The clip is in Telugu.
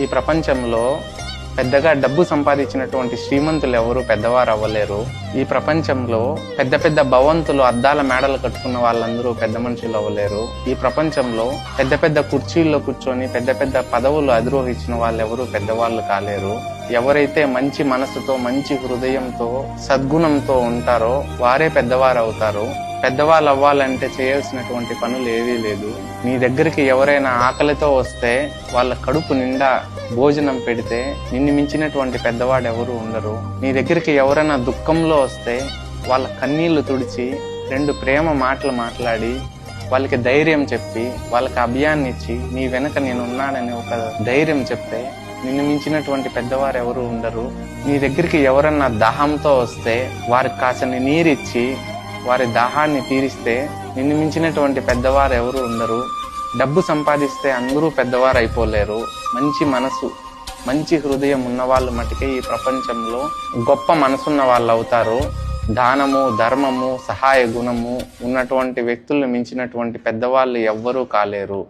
ఈ ప్రపంచంలో పెద్దగా డబ్బు సంపాదించినటువంటి శ్రీమంతులు ఎవరు పెద్దవారు అవ్వలేరు. ఈ ప్రపంచంలో పెద్ద పెద్ద భవంతులు అద్దాల మేడలు కట్టుకున్న వాళ్ళందరూ పెద్ద మనుషులు అవ్వలేరు. ఈ ప్రపంచంలో పెద్ద పెద్ద కుర్చీల్లో కూర్చొని పెద్ద పెద్ద పదవులు అధిరోహించిన వాళ్ళు ఎవరు పెద్దవాళ్ళు కాలేరు. ఎవరైతే మంచి మనసుతో, మంచి హృదయంతో, సద్గుణంతో ఉంటారో వారే పెద్దవారు అవుతారు. పెద్దవాళ్ళు అవ్వాలంటే చేయాల్సినటువంటి పనులు ఏవీ లేదు. నీ దగ్గరికి ఎవరైనా ఆకలితో వస్తే వాళ్ళ కడుపు నిండా భోజనం పెడితే నిన్ను మించినటువంటి పెద్దవాడు ఎవరు ఉండరు. నీ దగ్గరికి ఎవరైనా దుఃఖంలో వస్తే వాళ్ళ కన్నీళ్లు తుడిచి 2 ప్రేమ మాటలు మాట్లాడి వాళ్ళకి ధైర్యం చెప్పి వాళ్ళకి అభయాన్ని ఇచ్చి నీ వెనక నేనున్నానని ఒక ధైర్యం చెప్తే నిన్ను మించినటువంటి పెద్దవారు ఎవరు ఉండరు. నీ దగ్గరికి ఎవరన్నా దాహంతో వస్తే వారికి కాసని నీరిచ్చి వారి దాహాన్ని తీరిస్తే నిన్ను మించినటువంటి పెద్దవారు ఎవరు ఉండరు. డబ్బు సంపాదిస్తే అందరూ పెద్దవారు అయిపోలేరు. మంచి మనసు, మంచి హృదయం ఉన్నవాళ్ళు మటుకే ఈ ప్రపంచంలో గొప్ప మనసున్న వాళ్ళు అవుతారు. దానము, ధర్మము, సహాయ గుణము ఉన్నటువంటి వ్యక్తులను మించినటువంటి పెద్దవాళ్ళు ఎవ్వరూ కాలేరు.